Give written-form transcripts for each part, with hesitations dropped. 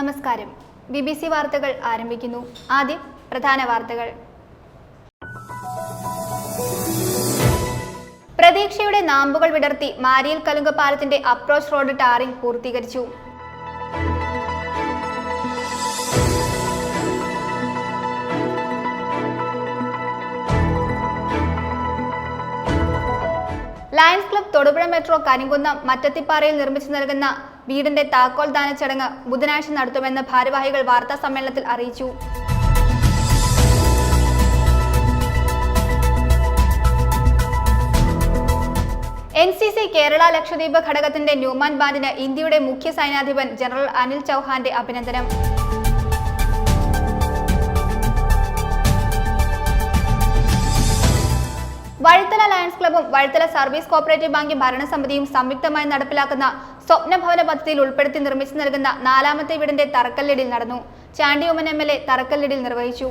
നമസ്കാരം. BBC വാർത്തകൾ ആരംഭിക്കുന്നു. ആദ്യം പ്രധാന വാർത്തകൾ. പ്രതീക്ഷയുടെ നാമ്പുകൾ വിടർത്തി മാരിയിൽ കലുങ്ക് പാലത്തിന്റെ അപ്രോച്ച് റോഡ് ടാറിംഗ് പൂർത്തീകരിച്ചു. Lions club Thodupuzha metro Karimkunnam മറ്റത്തിപ്പാറയിൽ നിർമ്മിച്ചു നൽകുന്ന വീടിന്റെ താക്കോൽ ദാന ചടങ്ങ് ബുധനാഴ്ച നടത്തുമെന്ന് ഭാരവാഹികൾ വാർത്താ സമ്മേളനത്തിൽ അറിയിച്ചു. NCC കേരള ലക്ഷദ്വീപ് ഘടകത്തിന്റെ ന്യൂമാൻ ബാൻഡിന് ഇന്ത്യയുടെ മുഖ്യ സൈന്യാധിപൻ ജനറൽ അനിൽ ചൗഹാന്റെ അഭിനന്ദനം. വഴുത്തല ലയൺസ് ക്ലബും വഴുത്തല സർവീസ് കോപ്പറേറ്റീവ് ബാങ്ക് ഭരണസമിതിയും സംയുക്തമായി നടപ്പിലാക്കുന്ന സ്വപ്നഭവന പദ്ധതിയിൽ ഉൾപ്പെടുത്തി നിർമ്മിച്ചു നൽകുന്ന 4ാമത്തെ വീടിന്റെ തറക്കല്ലിടൽ നടന്നു. ചാണ്ടി ഉമ്മൻ MLA തറക്കല്ലിടൽ നിർവഹിച്ചു.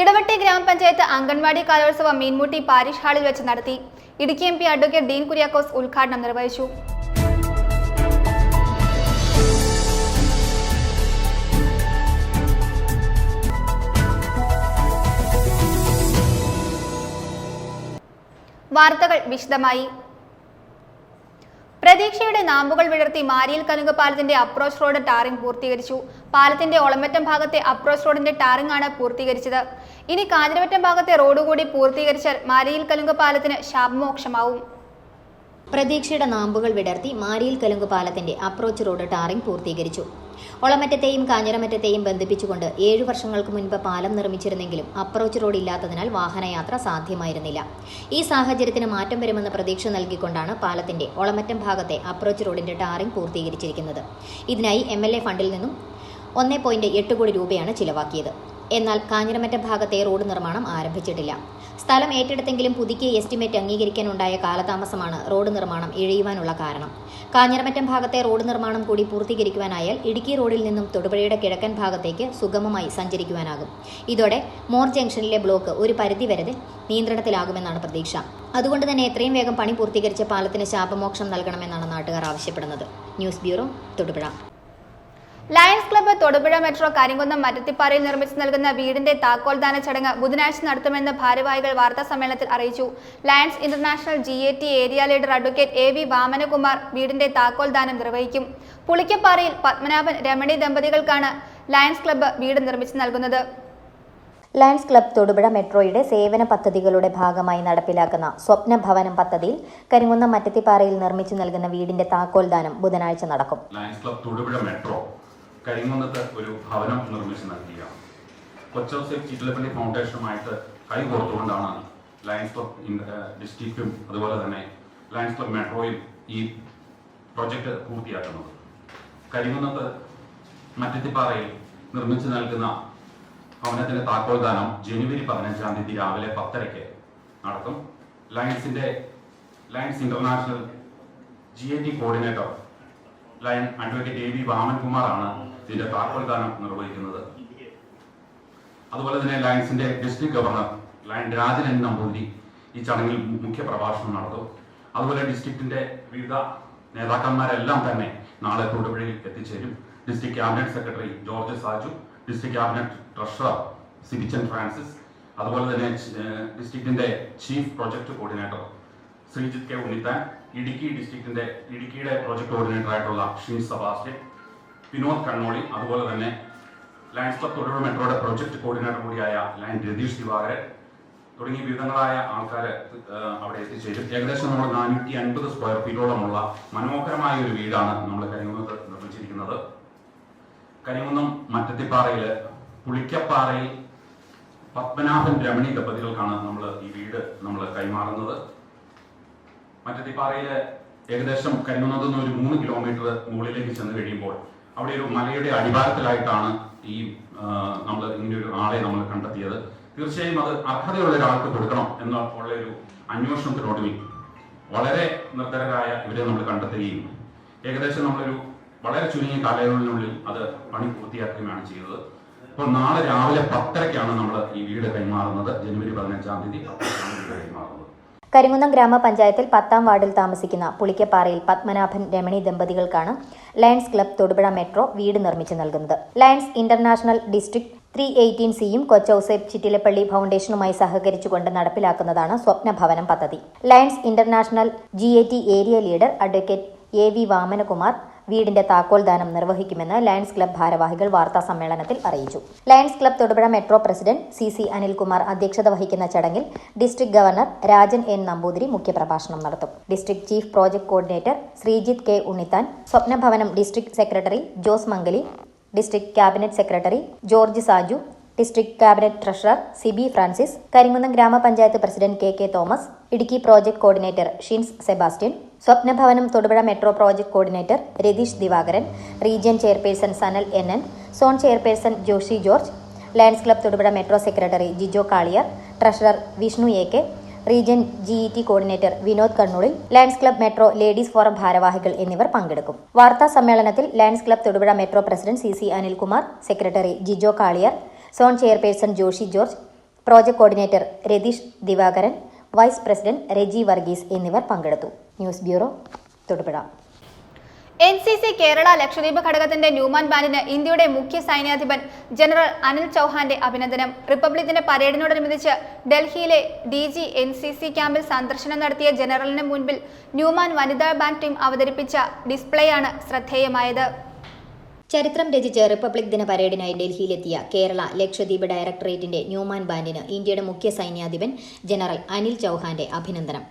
ഇടവെട്ടി ഗ്രാമപഞ്ചായത്ത് അംഗൻവാടി കലോത്സവം മീൻമുട്ടി പാരിഷ് ഹാളിൽ വെച്ച് നടത്തി. ഇടുക്കി MP അഡ്വക്കേറ്റ് ഡീൻ കുര്യാക്കോസ് ഉദ്ഘാടനം നിർവഹിച്ചു. വാർത്തകൾ വിശദമായി. പ്രതീക്ഷയുടെ നാമ്പുകൾ വിടർത്തി മാരിയിൽ കലുങ്ക് പാലത്തിന്റെ അപ്രോച്ച് റോഡ് ടാറിംഗ് പൂർത്തീകരിച്ചു. പാലത്തിന്റെ ഒളമറ്റം ഭാഗത്തെ അപ്രോച്ച് റോഡിന്റെ ടാറിംഗ് ആണ് പൂർത്തീകരിച്ചത്. ഇനി കാഞ്ഞിരമറ്റം ഭാഗത്തെ റോഡ് കൂടി പൂർത്തീകരിച്ചാൽ മാരിയിൽ കലുങ്ക് പാലത്തിന് ശാപമോക്ഷമാവും. പ്രതീക്ഷയുടെ നാമ്പുകൾ വിടർത്തി മാരിയിൽ കലുങ്ക് പാലത്തിന്റെ അപ്രോച്ച് റോഡ് ടാറിംഗ് പൂർത്തീകരിച്ചു. ഒളമറ്റത്തെയും കാഞ്ഞിരമറ്റത്തെയും ബന്ധിപ്പിച്ചുകൊണ്ട് 7 വർഷങ്ങൾക്ക് മുൻപ് പാലം നിർമ്മിച്ചിരുന്നെങ്കിലും അപ്രോച്ച് റോഡ് ഇല്ലാത്തതിനാൽ വാഹനയാത്ര സാധ്യമായിരുന്നില്ല. ഈ സാഹചര്യത്തിന് മാറ്റം വരുമെന്ന പ്രതീക്ഷ നൽകിക്കൊണ്ടാണ് പാലത്തിന്റെ ഒളമറ്റം ഭാഗത്തെ അപ്രോച്ച് റോഡിന്റെ ടാറിംഗ് പൂർത്തീകരിച്ചിരിക്കുന്നത്. ഇതിനായി MLA ഫണ്ടിൽ നിന്നും 1.8 കോടി രൂപയാണ് ചിലവാക്കിയത്. എന്നാൽ കാഞ്ഞിരമറ്റം ഭാഗത്തെ റോഡ് നിർമ്മാണം ആരംഭിച്ചിട്ടില്ല. സ്ഥലം ഏറ്റെടുത്തെങ്കിലും പുതുക്കിയ എസ്റ്റിമേറ്റ് അംഗീകരിക്കാനുണ്ടായ കാലതാമസമാണ് റോഡ് നിർമ്മാണം ഇഴയുവാനുള്ള കാരണം. കാഞ്ഞിരമറ്റം ഭാഗത്തെ റോഡ് നിർമ്മാണം കൂടി പൂർത്തീകരിക്കുവാനായാൽ ഇടുക്കി റോഡിൽ നിന്നും തൊടുപുഴയുടെ കിഴക്കൻ ഭാഗത്തേക്ക് സുഗമമായി സഞ്ചരിക്കുവാനാകും. ഇതോടെ മോർ ജംഗ്ഷനിലെ ബ്ലോക്ക് ഒരു പരിധിവരെ നിയന്ത്രണത്തിലാകുമെന്നാണ് പ്രതീക്ഷ. അതുകൊണ്ട് തന്നെ എത്രയും വേഗം പണി പൂർത്തീകരിച്ച പാലത്തിന് ശാപമോക്ഷം നൽകണമെന്നാണ് നാട്ടുകാർ ആവശ്യപ്പെടുന്നത്. News bureau, Thodupuzha. Lions club Thodupuzha metro Karimkunnam മറ്റത്തിപ്പാറയിൽ നിർമ്മിച്ചു നൽകുന്ന വീടിന്റെ താക്കോൽ ദാന ചടങ്ങ് ബുധനാഴ്ച നടത്തുമെന്ന് ഭാരവാഹികൾ വാർത്താ സമ്മേളനത്തിൽ അറിയിച്ചു. Lions international GAT area leader advocate AV Vamanakumar വീടിന്റെ താക്കോൽ ദാനം നിർവഹിക്കും. പുളിക്കപ്പാറയിൽ പത്മനാഭൻ രമണി ദമ്പതികൾക്കാണ് ലയൺസ് ക്ലബ്ബ് വീട് നിർമ്മിച്ചു നൽകുന്നത്. ലയൺസ് ക്ലബ്ബ് തൊടുപുഴ മെട്രോയുടെ സേവന പദ്ധതികളുടെ ഭാഗമായി നടപ്പിലാക്കുന്ന സ്വപ്ന ഭവനം പദ്ധതിയിൽ കരിങ്കുന്നം മറ്റത്തിപ്പാറയിൽ നിർമ്മിച്ചു നൽകുന്ന വീടിന്റെ താക്കോൽ ദാനം ബുധനാഴ്ച നടക്കും. ലയൺസ് ക്ലബ്ബ് തൊടുപുഴ മെട്രോ കരിങ്കുന്നത്ത് ഒരു ഭവനം നിർമ്മിച്ചു നൽകുകയാണ്. കൊച്ചൗസേഫ് ചിറ്റിലപ്പള്ളി ഫൗണ്ടേഷനുമായിട്ട് കൈകോർത്തുകൊണ്ടാണ് ലയൺസ് ക്ലബ്ബ് ഡിസ്ട്രിക്റ്റും അതുപോലെ തന്നെ ലയൺസ് ക്ലബ്ബ് മെട്രോയും ഈ പ്രൊജക്ട് പൂർത്തിയാക്കുന്നത്. കരിങ്കുന്നത്ത് മറ്റത്തിപ്പാറയിൽ നിർമ്മിച്ചു നൽകുന്ന ഭവനത്തിന്റെ താക്കോൽദാനം ജനുവരി 15-ാം തീയതി രാവിലെ 10:30 നടക്കും. Lions international GAT coordinator lion advocate AV വാമൻകുമാറാണ് ഇതിന്റെ താക്കോൽദാനം നിർവഹിക്കുന്നത്. അതുപോലെ തന്നെ ലയൺസിന്റെ district governor lion Rajan N. Namboothiri ഈ ചടങ്ങിൽ മുഖ്യ പ്രഭാഷണം നടത്തും. അതുപോലെ ഡിസ്ട്രിക്റ്റിന്റെ വിവിധ നേതാക്കന്മാരെല്ലാം തന്നെ നാളെ തൊടുപുഴയിൽ എത്തിച്ചേരും. District cabinet secretary George Saju, district cabinet treasurer Sibichan Francis, അതുപോലെ തന്നെ ഡിസ്ട്രിക്റ്റിന്റെ chief project coordinator Sreejith K. Unnithan, ഇടുക്കിയുടെ പ്രൊജക്ട് കോർഡിനേറ്റർ ആയിട്ടുള്ള ഷിൻ സെബാസ്റ്റ്യൻ, വിനോദ് കണ്ണോളി, അതുപോലെ തന്നെ ലയൺസ് ക്ലബ്ബ് തൊടുപുഴ മെട്രോയുടെ പ്രൊജക്ട് കോർഡിനേറ്റർ കൂടിയായ ലയൺ രതീഷ് ദിവാകരൻ തുടങ്ങിയ വിവിധങ്ങളായ ആൾക്കാർ അവിടെ എത്തിച്ചേരും. ഏകദേശം നമ്മൾ 450 സ്ക്വയർ ഫീറ്റോളമുള്ള മനോഹരമായ ഒരു വീടാണ് നമ്മൾ കരിങ്കുന്നത്ത് നിർമ്മിച്ചിരിക്കുന്നത്. കരിങ്കുന്നം മറ്റത്തിപ്പാറയില് പുളിക്കപ്പാറയിൽ പത്മനാഭൻ രമണി ദമ്പതികൾക്കാണ് നമ്മൾ ഈ വീട് കൈമാറുന്നത്. മറ്റത്തിപ്പാറയില് ഏകദേശം കരിങ്കുന്നത്ത് നിന്ന് ഒരു 3 കിലോമീറ്റർ മുകളിലേക്ക് ചെന്ന് കഴിയുമ്പോൾ അവിടെ ഒരു മലയുടെ അടിവാരത്തിലായിട്ടാണ് ഈ നമ്മൾ ഇങ്ങനെ ഒരു ആളെ നമ്മൾ കണ്ടെത്തിയത്. തീർച്ചയായും അത് അർഹതയുള്ള ഒരാൾക്ക് കൊടുക്കണം എന്നുള്ള ഒരു അന്വേഷണത്തിനൊടുവിൽ വളരെ നിർദ്ധരായ ഇവരെ നമ്മൾ കണ്ടെത്തുകയും ഏകദേശം നമ്മളൊരു വളരെ ചുരുങ്ങിയ കാലയളവിനുള്ളിൽ അത് പണി പൂർത്തിയാക്കുകയാണ് ചെയ്തത്. അപ്പോൾ നാളെ രാവിലെ 10:30-ക്കാണ് നമ്മൾ ഈ വീട് കൈമാറുന്നത്. ജനുവരി 15-ാം തീയതി കൈമാറുന്നത്. കരിങ്കുന്നം ഗ്രാമപഞ്ചായത്തിൽ 10ാം വാർഡിൽ താമസിക്കുന്ന പുളിക്കപ്പാറയിൽ പത്മനാഭൻ രമണി ദമ്പതികൾക്കാണ് ലയൺസ് ക്ലബ് തൊടുപുഴ മെട്രോ വീട് നിർമ്മിച്ചു നൽകുന്നത്. ലയൺസ് ഇന്റർനാഷണൽ ഡിസ്ട്രിക്ട് 318സിയും കൊച്ചൌസേപ്പ് ചിറ്റിലപ്പള്ളി ഫൗണ്ടേഷനുമായി സഹകരിച്ചുകൊണ്ട് നടപ്പിലാക്കുന്നതാണ് സ്വപ്നഭവനം പദ്ധതി. Lions international GAT area leader advocate AV Vamanakumar വീടിന്റെ താക്കോൽദാനം നിർവഹിക്കുമെന്ന് ലയൺസ് ക്ലബ് ഭാരവാഹികൾ വാർത്താ സമ്മേളനത്തിൽ അറിയിച്ചു. Lions club Thodupuzha metro president CC Anilkumar അധ്യക്ഷത വഹിക്കുന്ന ചടങ്ങിൽ district governor Rajan N Namboothiri മുഖ്യപ്രഭാഷണം നടത്തും. District chief project coordinator Sreejith K Unnithan, Swapnabhavanam district secretary Jose Mangali, district cabinet secretary George Saju, district cabinet treasurer Sibi Francis, Karimkunnam grama panchayat president KK Thomas, Idukki project coordinator Shins Sebastian, Swapnabhavanam Thodupuzha metro project coordinator Ratheesh Divakaran, region chairperson Sanal NN, zone chairperson Joshy George, lions club Thodupuzha metro secretary Jijo Kaliyar, treasurer Vishnu AK, region GET coordinator Vinod Kannoolil, lions club metro ladies forum ഭാരവാഹികൾ എന്നിവർ പങ്കെടുക്കും. വാർത്താ സമ്മേളനത്തിൽ lions club Thodupuzha metro president CC Anilkumar, secretary Jijo Kaliyar, zone chairperson Joshy George, project coordinator Ratheesh Divakaran, vice president Reji Varghese എന്നിവർ പങ്കെടുത്തു. News bureau, Thodupuzha. NCC Kerala Lakshadweep ഘടകത്തിന്റെ Newman ബാൻഡിന് ഇന്ത്യയുടെ മുഖ്യ സൈന്യാധിപൻ ജനറൽ അനിൽ ചൌഹാന്റെ അഭിനന്ദനം. റിപ്പബ്ലിക് ദിന പരേഡിനോടനുബന്ധിച്ച് ഡൽഹിയിലെ DG NCC ക്യാമ്പിൽ സന്ദർശനം നടത്തിയ ജനറലിന് മുൻപിൽ ന്യൂമാൻ വനിതാ ബാൻഡ് ടീം അവതരിപ്പിച്ച ഡിസ്പ്ലേയാണ് ശ്രദ്ധേയമായത്. ചരിത്രം രചിച്ച് റിപ്പബ്ലിക് ദിന പരേഡിനായി ഡൽഹിയിലെത്തിയ കേരള ലക്ഷദ്വീപ് ഡയറക്ടറേറ്റിന്റെ ന്യൂമാൻ ബാൻഡിന് ഇന്ത്യയുടെ മുഖ്യ സൈന്യാധിപൻ ജനറൽ അനിൽ ചൌഹാന്റെ അഭിനന്ദനം.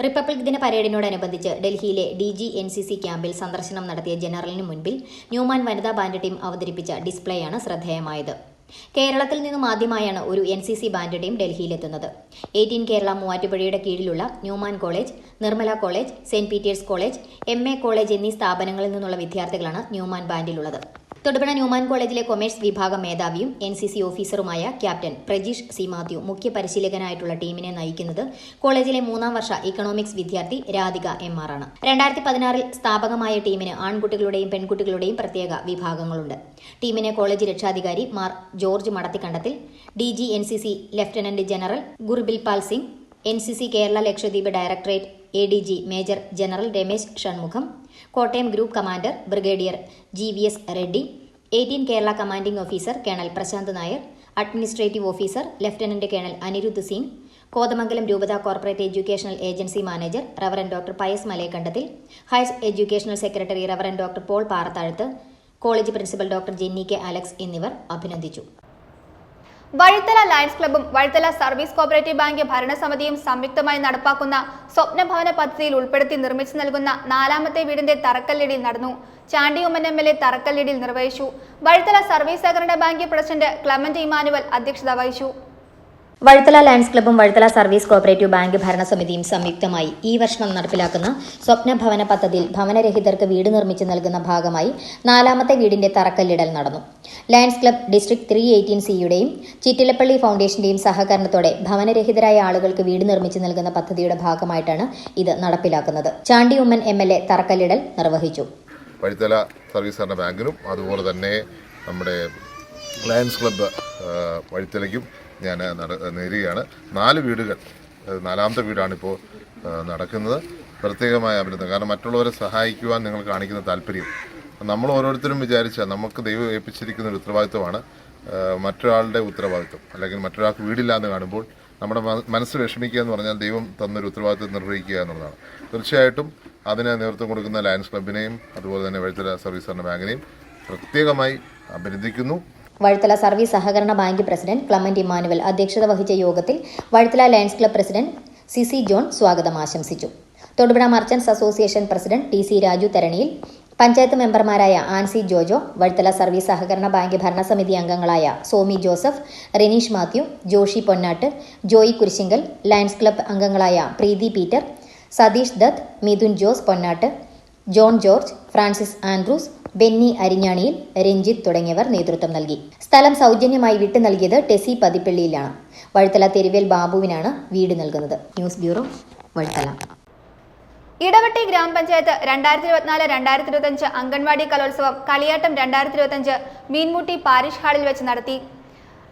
റിപ്പബ്ലിക് ദിന പരേഡിനോടനുബന്ധിച്ച് ഡൽഹിയിലെ DG NCC ക്യാമ്പിൽ സന്ദർശനം നടത്തിയ ജനറലിന് മുൻപിൽ ന്യൂമാൻ വനിതാ ബാൻഡ് ടീം അവതരിപ്പിച്ച ഡിസ്പ്ലേയാണ് ശ്രദ്ധേയമായത്. കേരളത്തിൽ നിന്നും ആദ്യമായാണ് ഒരു NCC ബാൻഡ് ടീം ഡൽഹിയിലെത്തുന്നത്. 18 കേരള മൂവാറ്റുപുഴയുടെ കീഴിലുള്ള Newman college, Nirmala college, saint Peter's college, MA college എന്നീ സ്ഥാപനങ്ങളിൽ നിന്നുള്ള വിദ്യാർത്ഥികളാണ് ന്യൂമാൻ ബാൻഡിലുള്ളത്. തൊടുപുഴ ന്യൂമാൻ കോളേജിലെ കൊമേഴ്സ് വിഭാഗം മേധാവിയും NCC ഓഫീസറുമായ ക്യാപ്റ്റൻ പ്രജീഷ് C മാത്യു മുഖ്യ പരിശീലകനായിട്ടുള്ള ടീമിനെ നയിക്കുന്നത് കോളേജിലെ 3ാം വർഷ ഇക്കണോമിക്സ് വിദ്യാർത്ഥി രാധിക MR ആണ്. 2016 സ്ഥാപകമായ ടീമിന് ആൺകുട്ടികളുടെയും പെൺകുട്ടികളുടെയും പ്രത്യേക വിഭാഗങ്ങളുണ്ട്. ടീമിനെ കോളേജ് രക്ഷാധികാരി Mar George Madathikandathil, DG NCC lieutenant general Gurbirpal Singh, NCC Kerala Lakshadweep directorate ADG major general Ramesh Shanmugam, Kottayam group commander brigadier GVS Reddy, 18 Kerala commanding officer colonel Prashanth Nair, administrative officer lieutenant colonel Anirudh Singh, Kothamangalam രൂപത corporate educational agency manager reverend doctor Pius Malayakandathil, higher educational secretary reverend doctor Paul Parathazhath, college principal doctor Jenny K Alex എന്നിവർ അഭിനന്ദിച്ചു. Vazhithala lions ക്ലബ്ബും വഴുത്തല service cooperative bank ഭരണസമിതിയും സംയുക്തമായി നടപ്പാക്കുന്ന സ്വപ്നഭവന പദ്ധതിയിൽ ഉൾപ്പെടുത്തി നിർമ്മിച്ചു നൽകുന്ന 4ാമത്തെ വീടിന്റെ തറക്കല്ലിടിൽ നടന്നു. ചാണ്ടി ഉമ്മൻ MLA തറക്കല്ലിടിൽ നിർവഹിച്ചു. വഴുത്തല സർവീസ് സഹകരണ ബാങ്ക് പ്രസിഡന്റ് ക്ലമന്റ് ഇമാനുവൽ അധ്യക്ഷത വഹിച്ചു. വഴുത്തല ലയൺസ് ക്ലബ്ബും വഴുത്തല സർവീസ് കോഓപ്പറേറ്റീവ് ബാങ്ക് ഭരണസമിതിയും സംയുക്തമായി ഈ വർഷം നടപ്പിലാക്കുന്ന സ്വപ്നഭവന പദ്ധതിയിൽ ഭവനരഹിതർക്ക് വീട് നിർമ്മിച്ചു നൽകുന്ന ഭാഗമായി 4ാമത്തെ വീടിന്റെ തറക്കല്ലിടൽ നടന്നു. ലയൺസ് ക്ലബ്ബ് ഡിസ്ട്രിക്ട് 318സിയുടെയും ചിറ്റിലപ്പള്ളി ഫൗണ്ടേഷന്റെയും സഹകരണത്തോടെ ഭവനരഹിതരായ ആളുകൾക്ക് വീട് നിർമ്മിച്ചു നൽകുന്ന പദ്ധതിയുടെ ഭാഗമായിട്ടാണ് ഇത് നടപ്പിലാക്കുന്നത്. ചാണ്ടി ഉമ്മൻ MLA തറക്കല്ലിടൽ നിർവഹിച്ചു. വഴുത്തല സർവീസ് സഹകരണ ബാങ്കിനും അതുപോലെ തന്നെ നമ്മുടെ ലയൺസ് ക്ലബ്ബ് വഴുത്തലയ്ക്കും ഞാൻ നേരുകയാണ്. 4 വീടുകൾ, 4ാമത്തെ വീടാണിപ്പോൾ നടക്കുന്നത്. പ്രത്യേകമായ അഭിനന്ദനം. കാരണം മറ്റുള്ളവരെ സഹായിക്കുവാൻ നിങ്ങൾ കാണിക്കുന്ന താല്പര്യം നമ്മൾ ഓരോരുത്തരും വിചാരിച്ചാൽ നമുക്ക് ദൈവം ഏൽപ്പിച്ചിരിക്കുന്ന ഒരു ഉത്തരവാദിത്വമാണ് മറ്റൊരാളുടെ ഉത്തരവാദിത്വം. അല്ലെങ്കിൽ മറ്റൊരാൾക്ക് വീടില്ലാന്ന് കാണുമ്പോൾ നമ്മുടെ മനസ്സ് വിഷമിക്കുക എന്ന് പറഞ്ഞാൽ ദൈവം തന്നൊരു ഉത്തരവാദിത്വം നിർവഹിക്കുക എന്നുള്ളതാണ്. തീർച്ചയായിട്ടും അതിന് നേതൃത്വം കൊടുക്കുന്ന ലയൺസ് ക്ലബിനെയും അതുപോലെ തന്നെ വഴുത്തല സർവീസ് സഹകരണ ബാങ്കിനെയും പ്രത്യേകമായി അഭിനന്ദിക്കുന്നു. വഴുത്തല സർവീസ് സഹകരണ ബാങ്ക് പ്രസിഡന്റ് ക്ലമന്റ് ഇമാനുവൽ അധ്യക്ഷത വഹിച്ച യോഗത്തിൽ Vazhithala lions club president CC John സ്വാഗതം ആശംസിച്ചു. Thodupuzha merchants association president T C Raju Tharaniyil, panchayat മെമ്പർമാരായ ആൻസി ജോജോ, വഴുത്തല സർവീസ് സഹകരണ ബാങ്ക് ഭരണസമിതി അംഗങ്ങളായ Somy Joseph, Reneesh Mathew, Joshy Ponnattu, Joy Kurisinkal, lions club അംഗങ്ങളായ Preethi Peter, Satheesh Dutt, Mithun Jose Ponnattu, John George, Francis Andrews, Benny Arinjaniyil, Ranjith തുടങ്ങിയവർ നേതൃത്വം നൽകി. സ്ഥലം സൗജന്യമായി വിട്ടു നൽകിയത് ടെസി പതിപ്പള്ളിയിലാണ്. വഴുത്തല തെരുവേൽ ബാബുവിനാണ് വീട് നൽകുന്നത്. News bureau, വഴുത്തല. ഇടവെട്ടി ഗ്രാമപഞ്ചായത്ത് 2024-2025 അംഗൻവാടി കലോത്സവം കളിയാട്ടം 2025 മീൻമുട്ടി പാരിഷ് ഹാളിൽ വെച്ച് നടത്തി.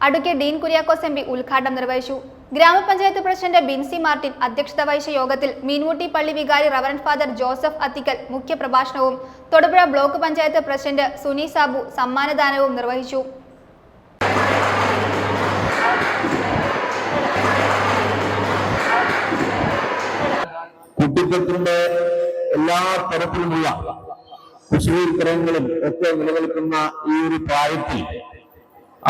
Advocate Dean Kuriakose M P ഉദ്ഘാടനം നിർവഹിച്ചു. ഗ്രാമപഞ്ചായത്ത് പ്രസിഡന്റ് ബിൻസി മാർട്ടിൻ അധ്യക്ഷത വഹിച്ച യോഗത്തിൽ മീൻമുട്ടി പള്ളി വികാരി റവറന്റ് ഫാദർ ജോസഫ് അത്തിക്കൽ മുഖ്യപ്രഭാഷണവും തൊടുപുഴ ബ്ലോക്ക് പഞ്ചായത്ത് പ്രസിഡന്റ് സുനി സാബു സമ്മാനദാനവും നിർവഹിച്ചു. കുട്ടിത്വത്തിന്റെ എല്ലാ തരത്തിലുമുള്ള കുസൃതിത്തരങ്ങളും ഒക്കെ നിലനിൽക്കുന്ന ഈ ഒരു പ്രായത്തിൽ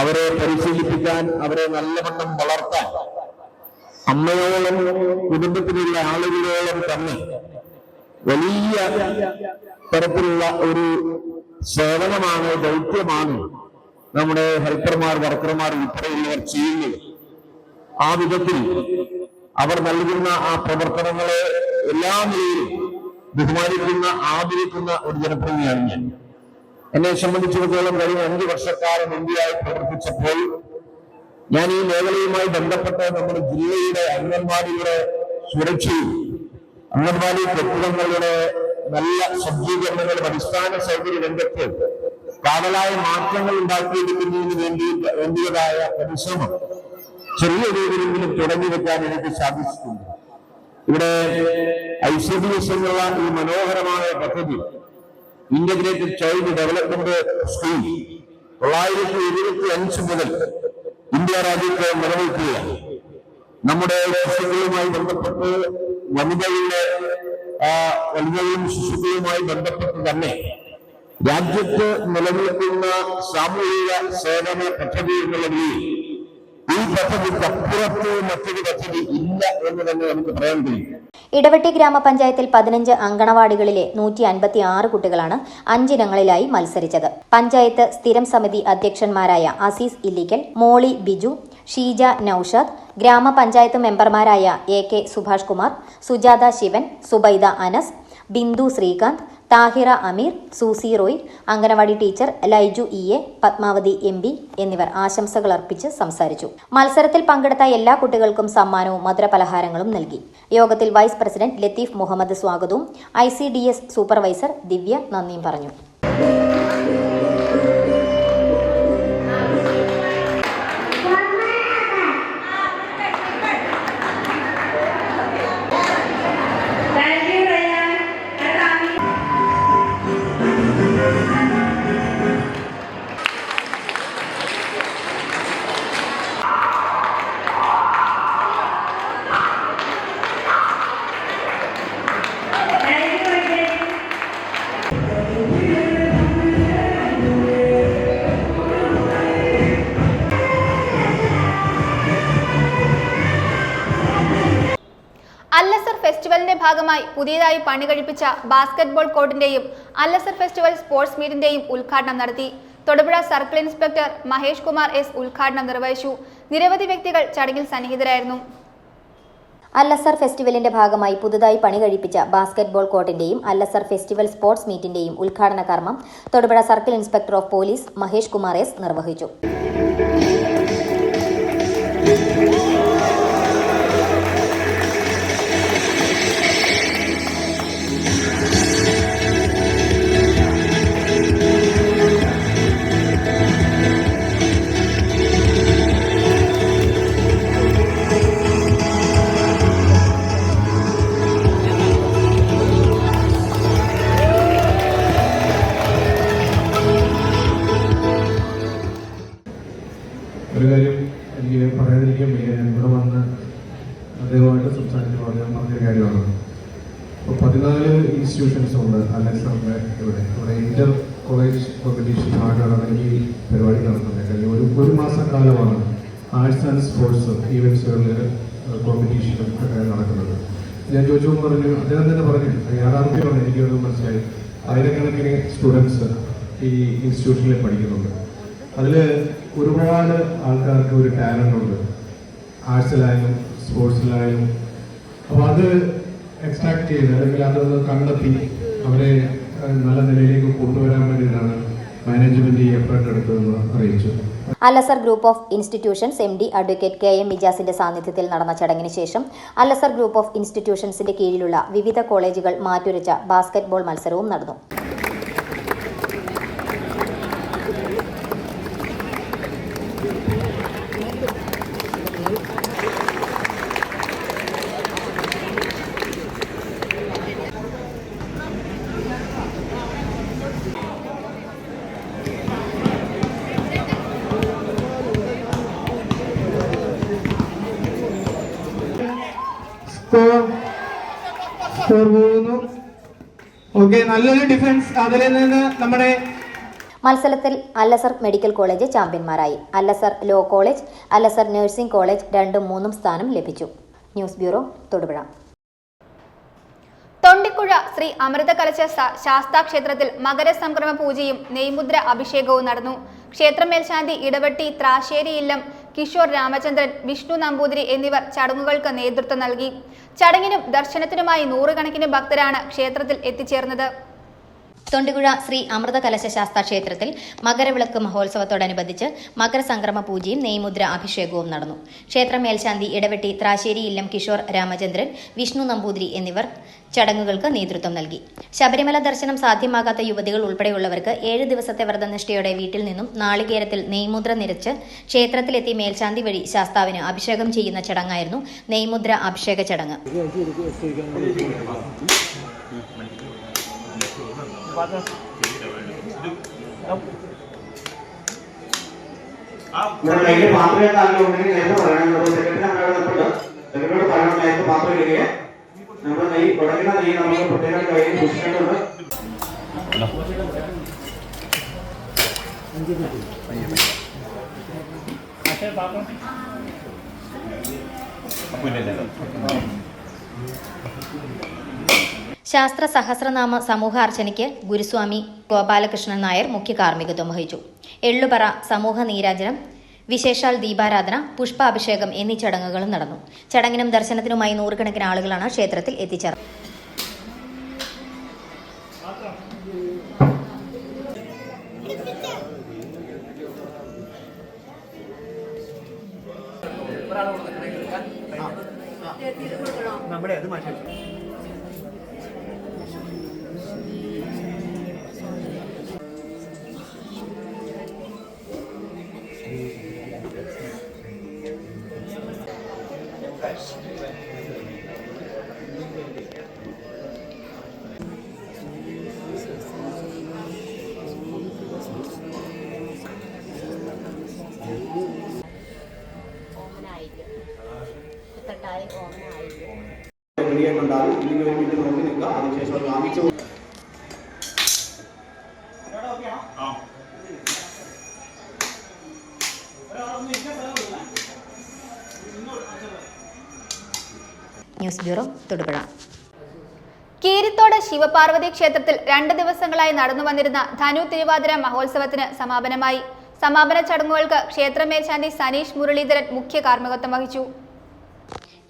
അവരെ പരിശീലിപ്പിക്കാൻ, അവരെ നല്ലവണ്ണം വളർത്താൻ അമ്മയോളം കുടുംബത്തിലുള്ള ആളുകളോളം തന്നെ വലിയ തരത്തിലുള്ള ഒരു സേവനമാണ്, ദൗത്യമാണ് നമ്മുടെ ഹെൽപ്പർമാർ, വർക്കർമാർ ഉൾപ്പെടെയുള്ളവർ ചെയ്യുന്നത്. ആ വിധത്തിൽ അവർ നൽകുന്ന ആ പ്രവർത്തനങ്ങളെ എല്ലാ നിലയിലും ബഹുമാനിക്കുന്ന, ആദരിക്കുന്ന ഒരു ജനപ്രതിനിധിയാണ് ഞാൻ. എന്നെ സംബന്ധിച്ചിടത്തോളം കഴിഞ്ഞ 5 വർഷക്കാലം ഇന്ത്യയായി പ്രവർത്തിച്ചപ്പോൾ ഞാൻ ഈ മേഖലയുമായി ബന്ധപ്പെട്ട് നമ്മുടെ ജില്ലയുടെ അംഗൻവാടിയുടെ സുരക്ഷയും അംഗൻവാടി കെട്ടിടങ്ങളുടെ നല്ല സജ്ജീകരണങ്ങളും അടിസ്ഥാന സൗകര്യ രംഗത്ത് കാതലായ മാറ്റങ്ങൾ ഉണ്ടാക്കിയെടുക്കുന്നതിന് വേണ്ടിയതായ പരിശ്രമം ചെറിയ രീതിയിലെങ്കിലും തുടങ്ങി വെക്കാൻ എനിക്ക് സാധിച്ചിട്ടുണ്ട്. ഇവിടെ ICDS എന്നുള്ള ഈ മനോഹരമായ പദ്ധതി, ഇന്റഗ്രേറ്റഡ് ചൈൽഡ് ഡെവലപ്മെന്റ് സ്കൂൾ 1975 മുതൽ ഇന്ത്യ രാജ്യത്ത് നിലനിൽക്കുകയാണ്. നമ്മുടെ ശിശുക്കളുമായി ബന്ധപ്പെട്ട് വനിതകളും ശിശുക്കളുമായി ബന്ധപ്പെട്ട് തന്നെ രാജ്യത്ത് നിലനിൽക്കുന്ന സാമൂഹിക സേവന പദ്ധതി എന്നുള്ള നിലയിൽ ഈ പദ്ധതിക്ക് അപ്പുറത്ത് മറ്റൊരു പദ്ധതി ഇല്ല എന്ന് തന്നെ നമുക്ക് പറയാൻ കഴിയും. ഇടവെട്ടി ഗ്രാമപഞ്ചായത്തിൽ 15 അങ്കണവാടികളിലെ 156 കുട്ടികളാണ് 5 ഇനങ്ങളിലായി മത്സരിച്ചത്. പഞ്ചായത്ത് സ്ഥിരം സമിതി അധ്യക്ഷന്മാരായ അസീസ് ഇല്ലിക്കൽ, മോളി ബിജു, ഷീജ നൌഷാദ്, ഗ്രാമപഞ്ചായത്ത് മെമ്പർമാരായ AK Subhash Kumar, Sujatha Sivan, Zubaida Anas, Bindu Sreekanth, Thahira Ameer, Susie Roy, anganwadi teacher Laiju EA, Padmavathi MB എന്നിവർ ആശംസകൾ അർപ്പിച്ച് സംസാരിച്ചു. മത്സരത്തിൽ പങ്കെടുത്ത എല്ലാ കുട്ടികൾക്കും സമ്മാനവും മധുരപലഹാരങ്ങളും നൽകി. യോഗത്തിൽ വൈസ് പ്രസിഡന്റ് ലത്തീഫ് മുഹമ്മദ് സ്വാഗതവും ICDS സൂപ്പർവൈസർ ദിവ്യ നന്ദിയും പറഞ്ഞു. അല്ലസർ ഫെസ്റ്റിവലിന്റെ ഭാഗമായി പുതിയതായി പണി കഴിപ്പിച്ച ബാസ്കറ്റ്ബോൾ കോർട്ടിന്റെയും അല്ലസർ ഫെസ്റ്റിവൽ സ്പോർട്സ് മീറ്റിന്റെയും ഉദ്ഘാടനം നടത്തി. Thodupuzha circle inspector Mahesh Kumar S ഉദ്ഘാടനം നിർവഹിച്ചു. നിരവധി വ്യക്തികൾ ചടങ്ങിൽ സന്നിഹിതരായിരുന്നു. അല്ലസർ ഫെസ്റ്റിവലിന്റെ ഭാഗമായി പുതുതായി പണി കഴിപ്പിച്ച ബാസ്കറ്റ്ബോൾ കോർട്ടിന്റെയും അല്ലസർ ഫെസ്റ്റിവൽ സ്പോർട്സ് മീറ്റിന്റെയും ഉദ്ഘാടന കർമ്മം Thodupuzha circle inspector of police Mahesh Kumar S നിർവഹിച്ചു. ഒരു കാര്യം എനിക്ക് പറയാതിരിക്കാൻ വയ്യ. ഞാൻ ഇവിടെ വന്ന് അദ്ദേഹമായിട്ട് സംസാരിച്ചപ്പോൾ അദ്ദേഹം പറഞ്ഞൊരു കാര്യമാണ്. ഇപ്പോൾ 14 ഇൻസ്റ്റിറ്റ്യൂഷൻസ് ഉണ്ട് അലക്സാറിൻ്റെ ഇവിടെ ഇന്റർ കോളേജ് കോമ്പറ്റീഷൻ ഭാഗമാണ് ഈ പരിപാടി നടത്തുന്നത്. കഴിഞ്ഞ ഒരു മാസക്കാലമാണ് ആർട്സ് ആൻഡ് സ്പോർട്സ് ഈവൻറ്റ്സുകളിൽ കോമ്പറ്റീഷനും ഒക്കെ നടക്കുന്നത്. ഞാൻ ചോദിച്ചു പറഞ്ഞു, അദ്ദേഹം തന്നെ പറഞ്ഞു, യാഥാർത്ഥ്യമാണ് എനിക്കത് മനസ്സിലായി. ആയിരക്കണക്കിന് സ്റ്റുഡൻസ് ഈ ഇൻസ്റ്റിറ്റ്യൂഷനിൽ പഠിക്കുന്നുണ്ട്. അതിൽ ഒരുപാട് ആൾക്കാർക്ക് ഒരു ടാലൻ്റ് ഉണ്ട്, ആർട്സിലായാലും സ്പോർട്സിലായാലും. അപ്പോൾ അത് എക്സ്ട്രാക്ട് ചെയ്ത് അല്ലെങ്കിൽ അതൊന്ന് കണ്ടെത്തി അവരെ നല്ല നിലയിലേക്ക് കൊണ്ടുവരാൻ വേണ്ടിയിട്ടാണ് മാനേജ്മെന്റ് ഈ എഫേർട്ട് എടുത്തതെന്ന് അറിയിച്ചു. Al-Azhar group of institutions MD advocate KM മിജാസിന്റെ സാന്നിധ്യത്തിൽ നടന്ന ചടങ്ങിന് ശേഷം അൽ-അസർ ഗ്രൂപ്പ് ഓഫ് ഇൻസ്റ്റിറ്റ്യൂഷൻസിന്റെ കീഴിലുള്ള വിവിധ കോളേജുകൾ മാറ്റുരച്ച ബാസ്കറ്റ്ബോൾ മത്സരവും നടന്നു. നല്ലൊരു ഡിഫൻസ് അതിൽ നിന്ന് നമ്മുടെ മത്സരത്തിൽ അൽ-അസർ മെഡിക്കൽ കോളേജ് ചാമ്പ്യന്മാരായി. Al-Azhar law college, Al-Azhar nursing college 2ഉം 3ഉം സ്ഥാനം ലഭിച്ചു. News bureau, Thodupuzha. തൊണ്ടിക്കുഴ ശ്രീ അമൃത കലശ ശാസ്താ ക്ഷേത്രത്തിൽ മകരസംക്രമ പൂജയും നെയ്മുദ്ര അഭിഷേകവും നടന്നു. ക്ഷേത്രമേൽശാന്തി ഇടവെട്ടി ത്രാശ്ശേരി ഇല്ലം കിഷോർ രാമചന്ദ്രൻ, വിഷ്ണു നമ്പൂതിരി എന്നിവർ ചടങ്ങുകൾക്ക് നേതൃത്വം നൽകി. ചടങ്ങിനും ദർശനത്തിനുമായി നൂറുകണക്കിന് ഭക്തരാണ് ക്ഷേത്രത്തിൽ എത്തിച്ചേർന്നത്. തൊണ്ടിക്കുഴ ശ്രീ അമൃത കലശ ശാസ്താ ക്ഷേത്രത്തിൽ മകരവിളക്ക് മഹോത്സവത്തോടനുബന്ധിച്ച് മകരസംക്രമ പൂജയും നെയ്മുദ്ര അഭിഷേകവും നടന്നു. ക്ഷേത്ര മേൽശാന്തി ഇടവെട്ടി ത്രാശ്ശേരി ഇല്ലം കിഷോർ രാമചന്ദ്രൻ, വിഷ്ണു നമ്പൂതിരി എന്നിവർ ചടങ്ങുകൾക്ക് നേതൃത്വം നൽകി. ശബരിമല ദർശനം സാധ്യമാകാത്ത യുവതികൾ ഉൾപ്പെടെയുള്ളവർക്ക് 7 ദിവസത്തെ വ്രതനിഷ്ഠയോടെ വീട്ടിൽ നിന്നും നാളികേരത്തിൽ നെയ്മുദ്ര നിറച്ച് ക്ഷേത്രത്തിലെത്തി മേൽശാന്തി വഴി ശാസ്താവിന് അഭിഷേകം ചെയ്യുന്ന ചടങ്ങായിരുന്നു നെയ്മുദ്ര അഭിഷേക ചടങ്ങ്. ശാസ്ത്ര സഹസ്രനാമ സമൂഹാർച്ചനയ്ക്ക് ഗുരുസ്വാമി ഗോപാലകൃഷ്ണൻ നായർ മുഖ്യ കാർമ്മികത്വം വഹിച്ചു. എള്ളുപറ, സമൂഹ നീരാജനം, വിശേഷാൽ ദീപാരാധന, പുഷ്പാഭിഷേകം എന്നീ ചടങ്ങുകളും നടന്നു. ചടങ്ങിനും ദർശനത്തിനുമായി നൂറുകണക്കിന് ആളുകളാണ് ക്ഷേത്രത്തിൽ എത്തിച്ചേർന്നത്. News bureau, Thodupuzha. കീരിത്തോട് ശിവപാർവതി ക്ഷേത്രത്തിൽ 2 ദിവസങ്ങളായി നടന്നു വന്നിരുന്ന ധനു തിരുവാതിര മഹോത്സവത്തിന് സമാപനമായി. സമാപന ചടങ്ങുകൾക്ക് ക്ഷേത്രമേൽശാന്തി സനീഷ് മുരളീധരൻ മുഖ്യ കാർമ്മികത്വം വഹിച്ചു.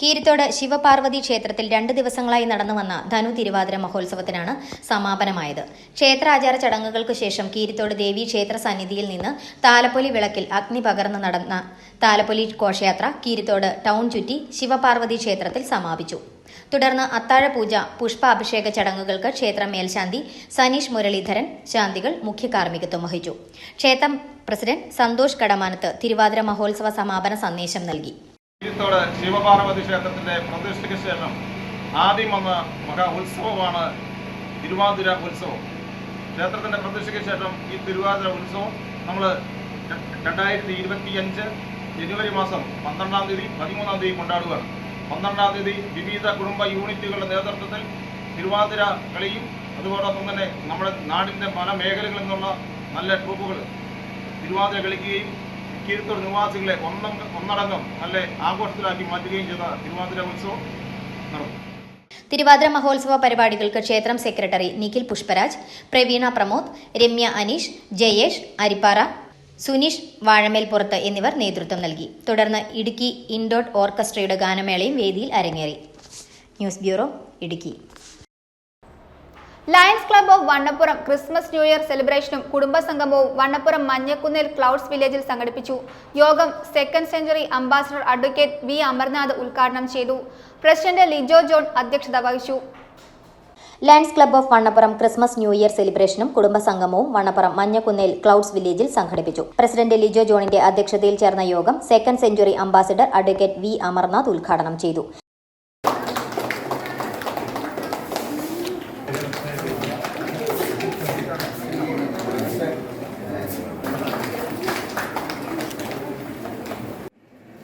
കീരിത്തോട് ശിവപാർവതി ക്ഷേത്രത്തിൽ 2 ദിവസങ്ങളായി നടന്നു വന്ന ധനു തിരുവാതിര മഹോത്സവത്തിനാണ് സമാപനമായത്. ക്ഷേത്രാചാര ചടങ്ങുകൾക്ക് ശേഷം കീരിത്തോട് ദേവി ക്ഷേത്ര സന്നിധിയിൽ നിന്ന് താലപ്പൊലി വിളക്കിൽ അഗ്നി പകർന്ന് നടന്ന താലപ്പൊലി ഘോഷയാത്ര കീരിത്തോട് ടൗൺ ചുറ്റി ശിവപാർവതി ക്ഷേത്രത്തിൽ സമാപിച്ചു. തുടർന്ന് അത്താഴപൂജ, പുഷ്പാഭിഷേക ചടങ്ങുകൾക്ക് ക്ഷേത്ര മേൽശാന്തി സനീഷ് മുരളീധരൻ ശാന്തികൾ മുഖ്യ കാർമ്മികത്വം വഹിച്ചു. ക്ഷേത്രം പ്രസിഡന്റ് സന്തോഷ് കടമാനത്ത് തിരുവാതിര മഹോത്സവ സമാപന സന്ദേശം നൽകി. കീരിത്തോട് ശിവപാർവതി ക്ഷേത്രത്തിന്റെ പ്രതിഷ്ഠയ്ക്ക് ശേഷം ആദ്യം വന്ന മഹാ ഉത്സവമാണ് തിരുവാതിര ഉത്സവം. ക്ഷേത്രത്തിന്റെ പ്രതിഷ്ഠയ്ക്ക് ശേഷം ഈ തിരുവാതിര ഉത്സവം നമ്മൾ 2025 ജനുവരി മാസം 12-ാം തീയതി 13-ാം തീയതി കൊണ്ടാടുകയാണ്. 12-ാം തീയതി വിവിധ കുടുംബ യൂണിറ്റുകളുടെ നേതൃത്വത്തിൽ തിരുവാതിര കളിയും അതോടൊപ്പം തന്നെ നമ്മുടെ നാടിൻ്റെ പല മേഖലകളിൽ നിന്നുള്ള നല്ല ട്രൂപ്പുകൾ തിരുവാതിര കളിക്കുകയും കീരിത്തോട് നിവാസികളെ ഒന്നടങ്കം നല്ല ആഘോഷത്തിലാക്കി മാറ്റുകയും ചെയ്ത തിരുവാതിര ഉത്സവം നടന്നു. തിരുവാതിര മഹോത്സവ പരിപാടികൾക്ക് ക്ഷേത്രം സെക്രട്ടറി നിഖിൽ പുഷ്പരാജ്, പ്രവീണ പ്രമോദ്, രമ്യ അനീഷ്, ജയേഷ് അരിപ്പാറ, സുനീഷ് വാഴമേൽപ്പുറത്ത് എന്നിവർ നേതൃത്വം നൽകി. തുടർന്ന് ഇടുക്കി ഇൻഡോട്ട് ഓർക്കസ്ട്രയുടെ ഗാനമേളയും വേദിയിൽ അരങ്ങേറി. News bureau, Idukki. Lions club of Vannappuram Christmas new year സെലിബ്രേഷനും കുടുംബസംഗമവും വണ്ണപ്പുറം മഞ്ഞക്കുന്നേൽ ക്ലൗഡ്സ് വില്ലേജിൽ സംഘടിപ്പിച്ചു. യോഗം second century ambassador advocate V Amarnath ഉദ്ഘാടനം ചെയ്തു. പ്രസിഡന്റ് ലിജോ ജോൺ അധ്യക്ഷത വഹിച്ചു. Lions club of Vannappuram Christmas new year സെലിബ്രേഷനും കുടുംബസംഗമവും വണ്ണപ്പുറം മഞ്ഞക്കുന്നേൽ ക്ലൗഡ്സ് വില്ലേജിൽ സംഘടിപ്പിച്ചു. പ്രസിഡന്റ് ലിജോ ജോണിന്റെ അധ്യക്ഷതയിൽ ചേർന്ന യോഗം second century ambassador advocate V Amarnath ഉദ്ഘാടനം ചെയ്തു.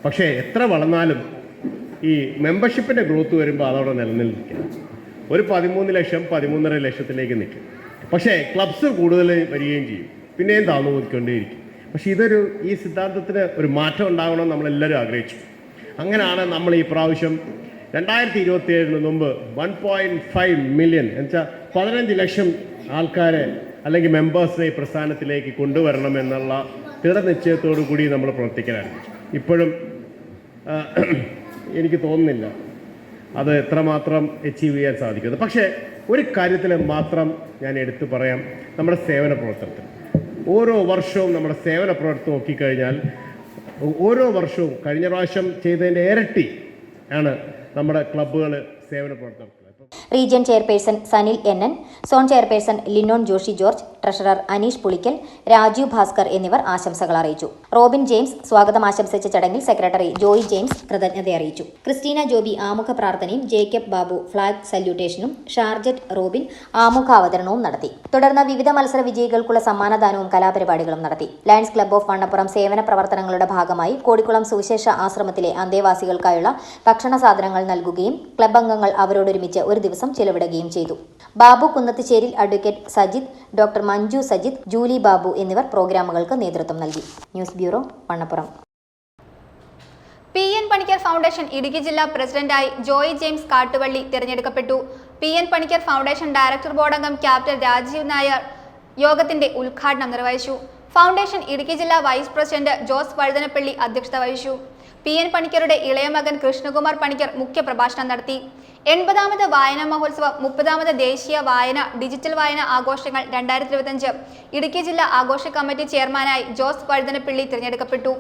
പക്ഷേ എത്ര വളർന്നാലും ഈ മെമ്പർഷിപ്പിൻ്റെ ഗ്രോത്ത് വരുമ്പോൾ അതവിടെ നിലനിൽക്കുക. ഒരു 13 ലക്ഷം 13.5 ലക്ഷത്തിലേക്ക് നിൽക്കും. പക്ഷേ ക്ലബ്സ് കൂടുതൽ വരികയും ചെയ്യും, പിന്നെയും താഴ്ന്നു പോയിക്കൊണ്ടേയിരിക്കും. പക്ഷേ ഈ സിദ്ധാന്തത്തിന് ഒരു മാറ്റം ഉണ്ടാകണമെന്ന് നമ്മളെല്ലാവരും ആഗ്രഹിച്ചു. അങ്ങനെയാണ് നമ്മൾ ഈ പ്രാവശ്യം 2027 മുമ്പ് 1.5 മില്യൺ എന്നുവെച്ചാൽ 15 ലക്ഷം ആൾക്കാരെ അല്ലെങ്കിൽ മെമ്പേഴ്സിനെ ഈ പ്രസ്ഥാനത്തിലേക്ക് കൊണ്ടുവരണമെന്നുള്ള ദൃഢനിശ്ചയത്തോടു കൂടി നമ്മൾ പ്രവർത്തിക്കാൻ ആരംഭിച്ചു. ഇപ്പോഴും എനിക്ക് തോന്നുന്നില്ല അത് എത്രമാത്രം അച്ചീവ് ചെയ്യാൻ സാധിക്കുന്നത്. പക്ഷേ ഒരു കാര്യത്തിൽ മാത്രം ഞാൻ എടുത്തു പറയാം, നമ്മുടെ സേവന പ്രവർത്തനത്തിൽ. ഓരോ വർഷവും നമ്മുടെ സേവന പ്രവർത്തനം നോക്കിക്കഴിഞ്ഞാൽ ഓരോ വർഷവും കഴിഞ്ഞ പ്രാവശ്യം ചെയ്തതിൻ്റെ ഇരട്ടി ആണ് നമ്മുടെ ക്ലബ്ബുകൾ സേവന പ്രവർത്തനം. Region chairperson Sanil N, zone chairperson ലിനോൺ ജോഷി ജോർജ്, ട്രഷറർ അനീഷ് പുളിക്കൽ, രാജീവ് ഭാസ്കർ എന്നിവർ ആശംസകൾ അറിയിച്ചു. റോബിൻ ജെയിംസ് സ്വാഗതം ആശംസിച്ച ചടങ്ങിൽ സെക്രട്ടറി ജോയി ജെയിംസ് കൃതജ്ഞത അറിയിച്ചു. ക്രിസ്റ്റീന ജോബി ആമുഖ പ്രാർത്ഥനയും ജേക്കബ് ബാബു ഫ്ളാഗ് സല്യൂട്ടേഷനും ഷാർജറ്റ് റോബിൻ ആമുഖാവതരണവും നടത്തി. തുടർന്ന് വിവിധ മത്സര വിജയികൾക്കുള്ള സമ്മാനദാനവും കലാപരിപാടികളും നടത്തി. ലയൺസ് ക്ലബ്ബ് ഓഫ് വണ്ണപ്പുറം സേവന പ്രവർത്തനങ്ങളുടെ ഭാഗമായി കോടിക്കുളം സുവിശേഷ ആശ്രമത്തിലെ അന്തേവാസികൾക്കായുള്ള ഭക്ഷണ സാധനങ്ങൾ നൽകുകയും ക്ലബ്ബ് അംഗങ്ങൾ അവരോടൊരുമിച്ച് ഒരു ദിവസം ചെലവിടുകയും ചെയ്തു. Babu Kunnathucheril, advocate Sajith, doctor Manju Sajith, Julie Babu എന്നിവർ പ്രോഗ്രാമുകൾക്ക് നേതൃത്വം നൽകി. News bureau, Vannappuram. PN Panicker foundation Idukki ജില്ലാ പ്രസിഡന്റായി ജോയി ജെയിംസ് കാട്ടുവള്ളി തിരഞ്ഞെടുക്കപ്പെട്ടു. PN Panicker foundation director board അംഗം ക്യാപ്റ്റൻ രാജീവ് നായർ യോഗത്തിന്റെ ഉദ്ഘാടനം നിർവഹിച്ചു. ഫൗണ്ടേഷൻ ഇടുക്കി ജില്ലാ വൈസ് പ്രസിഡന്റ് ജോസ് വഴുതനപ്പള്ളി അധ്യക്ഷത വഹിച്ചു. PN പണിക്കരുടെ ഇളയ മകൻ കൃഷ്ണകുമാർ പണിക്കർ മുഖ്യപ്രഭാഷണം നടത്തി. 80ാമത് വായനാ മഹോത്സവം, 30ാമത് ദേശീയ വായന ഡിജിറ്റൽ വായന ആഘോഷങ്ങൾ 2025 ഇടുക്കി ജില്ലാ ആഘോഷ കമ്മിറ്റി ചെയർമാനായി ജോസ് വഴുതനപ്പള്ളി തിരഞ്ഞെടുക്കപ്പെട്ടു.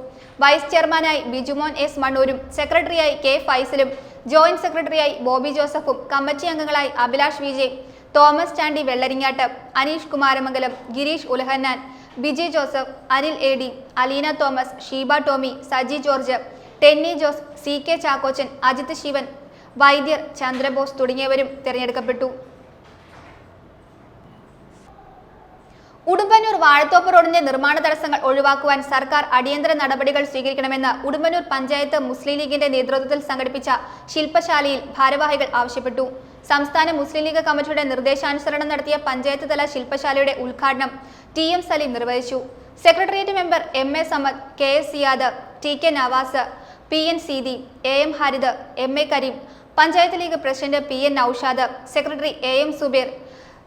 വൈസ് ചെയർമാനായി ബിജുമോൻ എസ് മണ്ണൂരും, സെക്രട്ടറിയായി കെ ഫൈസലും, ജോയിന്റ് സെക്രട്ടറിയായി ബോബി ജോസഫും, കമ്മിറ്റി അംഗങ്ങളായി Abhilash Vijay, Thomas Chandy Vellaringattu, Aneesh Kumaramangalam, Gireesh Ulahannan, Vijay Joseph, Anil A D, Aleena Thomas, Sheeba Tomy, Saji George, Tenny Jose, CK Chackochan, Ajith Sivan, Vaidyar, Chandrabose തുടങ്ങിയവരും തിരഞ്ഞെടുക്കപ്പെട്ടു. ഉടുമ്പന്നൂർ വാഴത്തോപ്പ് റോഡിന്റെ നിർമ്മാണ തടസ്സങ്ങൾ ഒഴിവാക്കുവാൻ സർക്കാർ അടിയന്തര നടപടികൾ സ്വീകരിക്കണമെന്ന് ഉടുമ്പന്നൂർ പഞ്ചായത്ത് മുസ്ലിം ലീഗിന്റെ നേതൃത്വത്തിൽ സംഘടിപ്പിച്ച ശില്പശാലയിൽ ഭാരവാഹികൾ ആവശ്യപ്പെട്ടു. സംസ്ഥാന മുസ്ലിം ലീഗ് കമ്മിറ്റിയുടെ നിർദ്ദേശാനുസരണം നടത്തിയ പഞ്ചായത്ത് തല ശില്പശാലയുടെ ഉദ്ഘാടനം TM സലീം നിർവഹിച്ചു. Secretariat member MA Samad, KS Siyad, TK Navas, PN Seethi, AM Harid, MA Kareem, panchayat league president PN Noushad, secretary AM Zubair,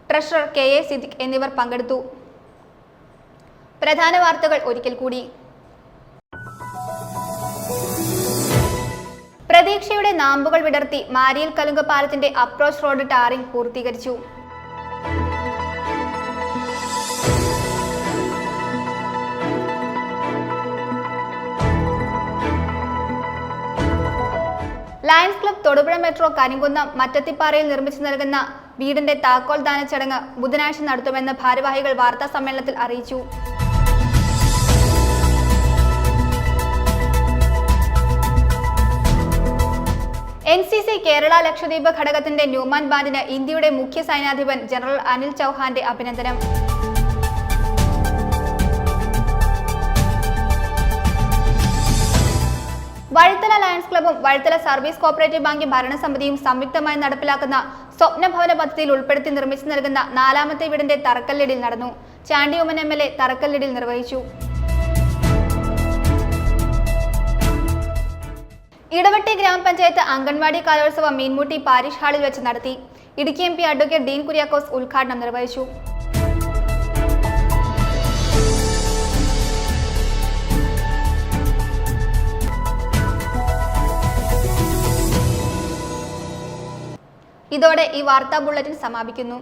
treasurer KA Siddique എന്നിവർ പങ്കെടുത്തു. പ്രധാന വാർത്തകൾ ഒരിക്കൽ കൂടി. പ്രതീക്ഷയുടെ നാമ്പുകൾ വിടർത്തി മാരിയിൽ കലുങ്ക് പാലത്തിന്റെ അപ്രോച്ച് റോഡ് ടാറിംഗ് പൂർത്തീകരിച്ചു. Lions club Thodupuzha metro Karimkunnam മറ്റത്തിപ്പാറയിൽ നിർമ്മിച്ചു നൽകുന്ന വീടിന്റെ താക്കോൽ ദാന ചടങ്ങ് ബുധനാഴ്ച നടത്തുമെന്ന് ഭാരവാഹികൾ വാർത്താ സമ്മേളനത്തിൽ അറിയിച്ചു. NCC കേരള ലക്ഷദ്വീപ് ഘടകത്തിന്റെ ന്യൂമാൻ ബാൻഡിന് ഇന്ത്യയുടെ മുഖ്യ സൈന്യാധിപൻ ജനറൽ അനിൽ ചൗഹാന്റെ അഭിനന്ദനം. വഴുത്തല ലയൺസ് ക്ലബ്ബും വഴുത്തല സർവീസ് കോപ്പറേറ്റീവ് ബാങ്ക് ഭരണസമിതിയും സംയുക്തമായി നടപ്പിലാക്കുന്ന സ്വപ്ന ഭവന പദ്ധതിയിൽ ഉൾപ്പെടുത്തി നിർമ്മിച്ചു നൽകുന്ന 4ാമത്തെ വീടിന്റെ തറക്കല്ലിടിൽ നടന്നു. ചാണ്ടി ഉമ്മൻ MLA തറക്കല്ലിടിൽ നിർവഹിച്ചു. ഇടവെട്ടി ഗ്രാമപഞ്ചായത്ത് അംഗൻവാടി കലോത്സവം മീൻമുട്ടി പാരിഷ് ഹാളിൽ വെച്ച് നടത്തി. ഇടുക്കി MP അഡ്വക്കേറ്റ് ഡീൻ കുര്യാക്കോസ് ഉദ്ഘാടനം നിർവഹിച്ചു. ഇതോടെ ഈ വാർത്താ ബുള്ളറ്റിൻ സമാപിക്കുന്നു.